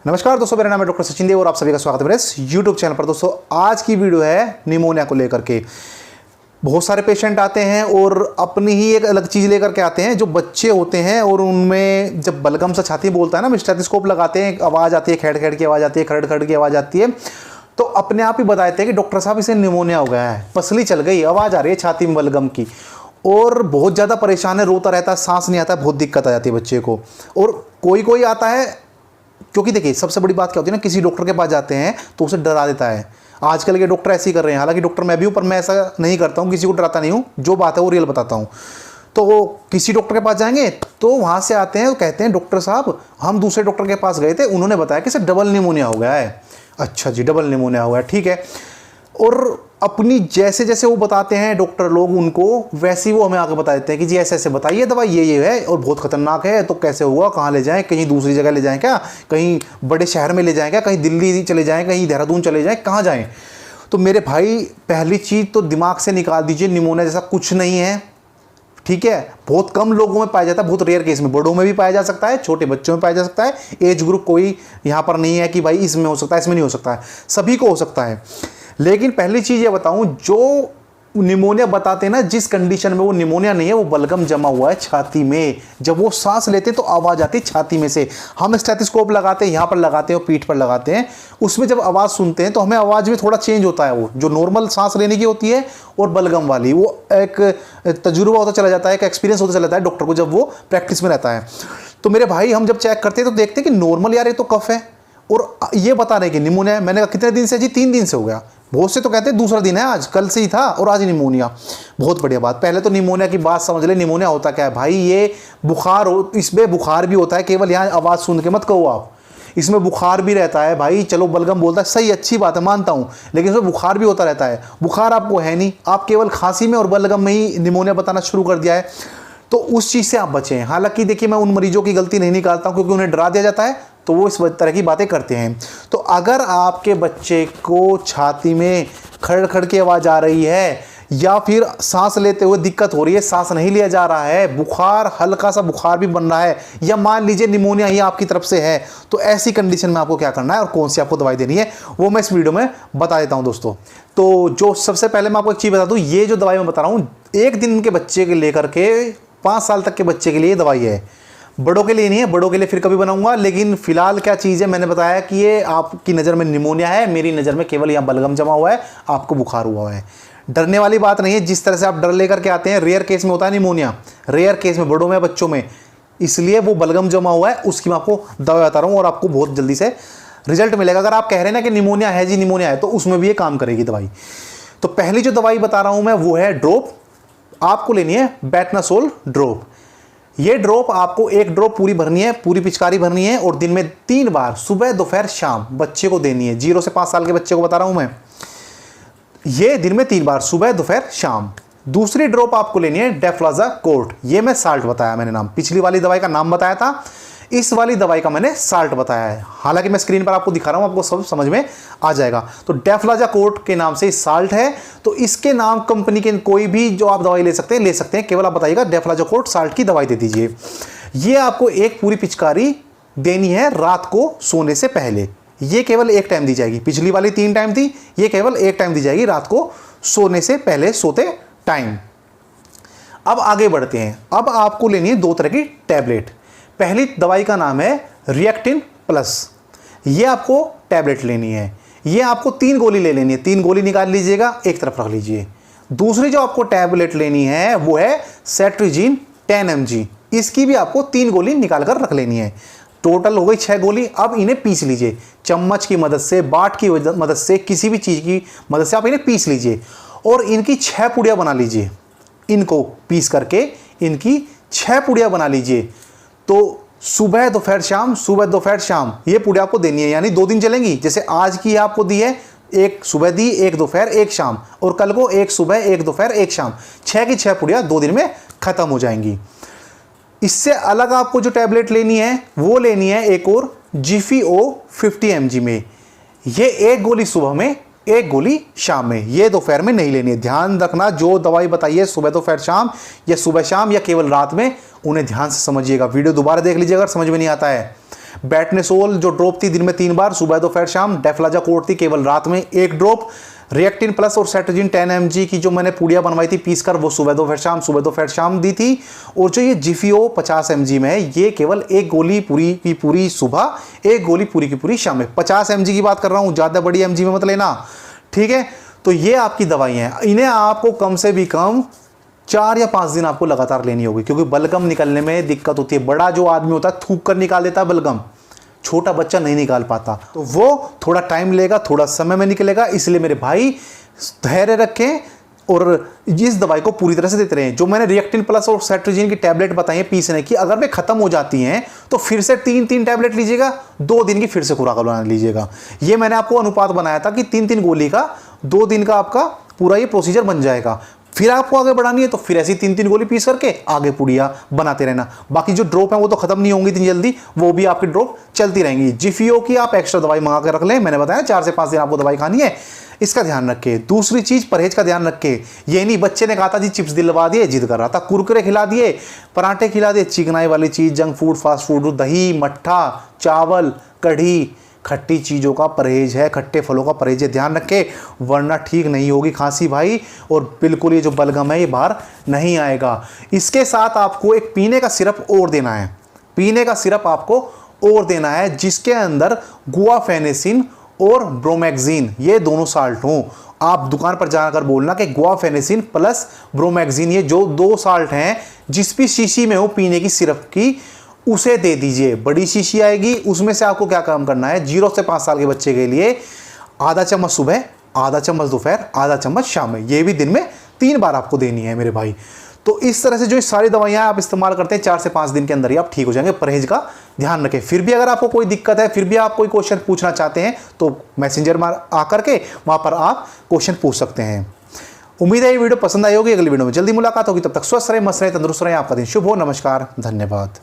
नमस्कार दोस्तों, मेरा नाम है डॉक्टर सचिन देव और आप सभी का स्वागत है मेरे इस यूट्यूब चैनल पर। दोस्तों आज की वीडियो है निमोनिया को लेकर के। बहुत सारे पेशेंट आते हैं और अपनी ही एक अलग चीज़ लेकर के आते हैं। जो बच्चे होते हैं और उनमें जब बलगम सा छाती बोलता है ना, स्टेथोस्कोप लगाते हैं, आवाज़ आती है, खेड़ खेड़ की आवाज़ आती है, खड़ खड़ की आवाज़ आती है, तो अपने आप ही बताते हैं कि डॉक्टर साहब इसे निमोनिया हो गया है, पसली चल गई, आवाज़ आ रही है छाती में बलगम की, और बहुत ज़्यादा परेशान है, रोता रहता है, सांस नहीं आता है, बहुत दिक्कत आ जाती है बच्चे को। और कोई आता है, क्योंकि देखिए सबसे बड़ी बात क्या होती है ना, किसी डॉक्टर के पास जाते हैं तो उसे डरा देता है। आजकल के डॉक्टर ऐसे ही कर रहे हैं, हालांकि डॉक्टर मैं भी हूँ, पर मैं ऐसा नहीं करता हूँ, किसी को डराता नहीं हूँ, जो बात है वो रियल बताता हूँ। तो वो किसी डॉक्टर के पास जाएंगे तो वहाँ से आते हैं, कहते हैं डॉक्टर साहब हम दूसरे डॉक्टर के पास गए थे, उन्होंने बताया कि इसे डबल निमोनिया हो गया है। अच्छा जी, डबल निमोनिया हो गया, ठीक है। और अपनी जैसे जैसे वो बताते हैं डॉक्टर लोग उनको, वैसे ही वो हमें आके बता देते हैं कि जी ऐसे ऐसे बताइए, दवाई ये है और बहुत खतरनाक है, तो कैसे हुआ, कहाँ ले जाएं, कहीं दूसरी जगह ले जाएं क्या, कहीं बड़े शहर में ले जाएं क्या, कहीं दिल्ली चले जाएं, कहीं देहरादून चले जाएं, कहाँ जाएं। तो मेरे भाई पहली चीज़ तो दिमाग से निकाल दीजिए, निमोनिया जैसा कुछ नहीं है, ठीक है। बहुत कम लोगों में पाया जाता है, बहुत रेयर केस में, बड़ों में भी पाया जा सकता है, छोटे बच्चों में पाया जा सकता है। एज ग्रुप कोई यहाँ पर नहीं है कि भाई इसमें हो सकता है, इसमें नहीं हो सकता है, सभी को हो सकता है। लेकिन पहली चीज़ ये बताऊं, जो निमोनिया बताते हैं ना, जिस कंडीशन में वो निमोनिया नहीं है, वो बलगम जमा हुआ है छाती में। जब वो सांस लेते हैं तो आवाज़ आती है छाती में से। हम स्टेथोस्कोप लगाते हैं, यहाँ पर लगाते हैं और पीठ पर लगाते हैं, उसमें जब आवाज़ सुनते हैं तो हमें आवाज़ में थोड़ा चेंज होता है। वो जो नॉर्मल सांस लेने की होती है और बलगम वाली, वो एक तजुर्बा होता चला जाता है, एक एक्सपीरियंस होता चला जाता है डॉक्टर को जब वो प्रैक्टिस में रहता है। तो मेरे भाई हम जब चेक करते हैं तो देखते हैं कि नॉर्मल यार ये तो कफ है, और ये बता रहे कि निमोनिया है। मैंने कहा कितने दिन से? जी 3 दिन से हो गया। बहुत से तो कहते हैं दूसरा दिन है, आज कल से ही था और आज निमोनिया। बहुत बढ़िया बात। पहले तो निमोनिया की बात समझ ले, निमोनिया होता क्या है भाई, ये बुखार हो, इसमें बुखार भी होता है, केवल यहाँ आवाज़ सुन के मत कहो आप, इसमें बुखार भी रहता है भाई। चलो बलगम बोलता है, सही, अच्छी बात है, मानता हूँ, लेकिन इसमें बुखार भी होता रहता है। बुखार आपको है नहीं, आप केवल खांसी में और बलगम में ही निमोनिया बताना शुरू कर दिया है, तो उस चीज़ से आप बचें। हालांकि देखिए मैं उन मरीजों की गलती नहीं निकालता हूँ, क्योंकि उन्हें डरा दिया जाता है तो वो इस तरह की बातें करते हैं। तो अगर आपके बच्चे को छाती में खड़ खड़ की आवाज़ आ रही है, या फिर सांस लेते हुए दिक्कत हो रही है, सांस नहीं लिया जा रहा है, बुखार, हल्का सा बुखार भी बन रहा है, या मान लीजिए निमोनिया ही आपकी तरफ से है, तो ऐसी कंडीशन में आपको क्या करना है और कौन सी आपको दवाई देनी है, वो मैं इस वीडियो में बता देता हूं दोस्तों। तो जो सबसे पहले मैं आपको एक चीज़ बता दूं, ये जो दवाई मैं बता रहा हूँ, 1 दिन के बच्चे के लेकर के 5 साल तक के बच्चे के लिए दवाई है, बड़ों के लिए नहीं है। बड़ों के लिए फिर कभी बनाऊंगा, लेकिन फिलहाल क्या चीज़ है, मैंने बताया कि ये आपकी नज़र में निमोनिया है, मेरी नज़र में केवल यहाँ बलगम जमा हुआ है, आपको बुखार हुआ है। डरने वाली बात नहीं है, जिस तरह से आप डर लेकर के आते हैं, रेयर केस में होता है निमोनिया, रेयर केस में, बड़ों में, बच्चों में, इसलिए वो बलगम जमा हुआ है, उसकी मैं आपको दवा बता रहा हूँ और आपको बहुत जल्दी से रिजल्ट मिलेगा। अगर आप कह रहे हैं ना कि निमोनिया है जी, निमोनिया है, तो उसमें भी ये काम करेगी दवाई। तो पहली जो दवाई बता रहा हूँ मैं, वो है ड्रॉप। आपको लेनी है बेटनासोल ड्रॉप। ये ड्रॉप आपको 1 ड्रॉप पूरी भरनी है, पूरी पिचकारी भरनी है, और दिन में 3 बार, सुबह दोपहर शाम, बच्चे को देनी है। 0 से 5 साल के बच्चे को बता रहा हूं मैं, ये दिन में 3 बार, सुबह दोपहर शाम। दूसरी ड्रॉप आपको लेनी है डेफ्लाज़ाकोर्ट। ये मैं साल्ट बताया, मैंने नाम, पिछली वाली दवाई का नाम बताया था, इस वाली दवाई का मैंने साल्ट बताया है। हालांकि मैं स्क्रीन पर आपको दिखा रहा हूं, आपको सब समझ में आ जाएगा। तो डेफ्लाज़ाकोर्ट के नाम से साल्ट है, तो इसके नाम कंपनी के कोई भी जो आप दवाई ले सकते हैं, केवल आप बताइएगा डेफ्लाज़ाकोर्ट साल्ट की दवाई दे दीजिए। ये आपको 1 पूरी पिचकारी देनी है रात को सोने से पहले। ये केवल 1 टाइम दी जाएगी, पिछली वाली 3 टाइम थी, ये केवल 1 टाइम दी जाएगी रात को सोने से पहले, सोते टाइम। अब आगे बढ़ते हैं। अब आपको लेनी है 2 तरह की टैबलेट। पहली दवाई का नाम है रिएक्टिन प्लस। ये आपको टैबलेट लेनी है, ये आपको 3 गोली ले लेनी है, 3 गोली निकाल लीजिएगा, एक तरफ रख लीजिए। दूसरी जो आपको टैबलेट लेनी है वो है सेट्रिजीन 10 mg। इसकी भी आपको 3 गोली निकाल कर रख लेनी है। टोटल हो गई 6 गोली। अब इन्हें पीस लीजिए, चम्मच की मदद से, बाट की मदद से, किसी भी चीज़ की मदद से आप इन्हें पीस लीजिए, और इनकी 6 पुड़िया बना लीजिए। इनको पीस करके इनकी 6 पुड़िया बना लीजिए। तो सुबह दोपहर शाम, सुबह दोपहर शाम, ये पुड़िया आपको देनी है, यानी 2 दिन चलेंगी। जैसे आज की आपको दी है, 1 सुबह दी, 1 दोपहर, 1 शाम, और कल को 1 सुबह, 1 दोपहर, 1 शाम, 6 की 6 पुड़िया 2 दिन में खत्म हो जाएंगी। इससे अलग आपको जो टैबलेट लेनी है वो लेनी है एक और GPO 50 mg में। ये 1 गोली सुबह में, 1 गोली शाम में, ये दोपहर में नहीं लेनी है। ध्यान रखना, जो दवाई बताइए सुबह दोपहर शाम, या सुबह शाम, या केवल रात में, उन्हें ध्यान से समझिएगा। वीडियो दोबारा देख लीजिएगा अगर समझ में नहीं आता है। बैटनेसोल जो ड्रॉप थी दिन में 3 बार, सुबह दोपहर शाम। डेफलाजाकोट थी केवल रात में 1 ड्रॉप। रिएक्टिन प्लस और सेट्रोजिन 10 mg की जो मैंने पुड़िया बनवाई थी पीस कर, वो सुबह दोपहर शाम दी थी। और जो ये जिफियो 50 mg में है, ये केवल 1 गोली पूरी की पूरी सुबह, 1 गोली पूरी की पूरी शाम में। 50 mg की बात कर रहा हूं, ज्यादा बड़ी mg में मत लेना, ठीक है। तो ये आपकी दवाइयां हैं, इन्हें आपको कम से भी कम 4 या 5 दिन आपको लगातार लेनी होगी, क्योंकि बलगम निकलने में दिक्कत होती है। बड़ा जो आदमी होता है थूक कर निकाल देता है बलगम, छोटा बच्चा नहीं निकाल पाता, तो वो थोड़ा टाइम लेगा, थोड़ा समय में निकलेगा। इसलिए मेरे भाई धैर्य रखें और इस दवाई को पूरी तरह से देते रहें। जो मैंने रिएक्टिन प्लस और सेट्रोजिन की टैबलेट बताई है पीसने की, अगर वे खत्म हो जाती हैं तो फिर से 3-3 टैबलेट लीजिएगा, 2 दिन की फिर से खुराक बना लीजिएगा। ये मैंने आपको अनुपात बनाया था कि 3-3 गोली का 2 दिन का आपका पूरा ये प्रोसीजर बन जाएगा। फिर आपको आगे बढ़ानी है तो फिर ऐसी 3-3 गोली पीस करके आगे पुड़िया बनाते रहना। बाकी जो ड्रॉप है वो तो खत्म नहीं होंगी इतनी जल्दी, वो भी आपकी ड्रॉप चलती रहेंगी। जिफियो की आप एक्स्ट्रा दवाई मंगा कर रख लें, मैंने बताया 4 से 5 दिन आपको दवाई खानी है, इसका ध्यान रखें। दूसरी चीज परहेज का ध्यान रखें। ये नहीं बच्चे ने कहा था जी चिप्स दिलवा दिए, जिद कर रहा था, कुरकुरे खिला दिए, पराठे खिला दिए, चिकनाई वाली चीज, जंक फूड, फास्ट फूड, दही, मट्ठा, चावल, कढ़ी, खट्टी चीज़ों का परहेज है, खट्टे फलों का परहेज है, ध्यान रखें, वरना ठीक नहीं होगी खांसी भाई। और बिल्कुल ये जो बलगम है ये बाहर नहीं आएगा। इसके साथ आपको एक पीने का सिरप और देना है, पीने का सिरप आपको और देना है, जिसके अंदर गुआफेनेसिन और ब्रोमैक्सिन ये दोनों साल्ट हों। आप दुकान पर जाकर बोलना कि गुआफेनेसिन प्लस ब्रोमैक्सिन, ये जो 2 साल्ट हैं, जिस भी शीशी में हो पीने की सिरप की, उसे दे दीजिए। बड़ी शीशी आएगी, उसमें से आपको क्या काम करना है, 0 से 5 साल के बच्चे के लिए आधा चम्मच सुबह, आधा चम्मच दोपहर, आधा चम्मच शाम में, ये भी दिन में 3 बार आपको देनी है मेरे भाई। तो इस तरह से जो सारी दवाइयां आप इस्तेमाल करते हैं 4 से 5 दिन के अंदर ही आप ठीक हो जाएंगे। परहेज का ध्यान रखें। फिर भी अगर आपको कोई दिक्कत है, फिर भी आप कोई क्वेश्चन पूछना चाहते हैं तो मैसेंजर में आकर के वहां पर आप क्वेश्चन पूछ सकते हैं। उम्मीद है ये वीडियो पसंद आई होगी। अगली वीडियो में जल्दी मुलाकात होगी, तब तक स्वस्थ रहे, मस्त रहे, तंदुरुस्त रहे। आपका दिन शुभ हो। नमस्कार, धन्यवाद।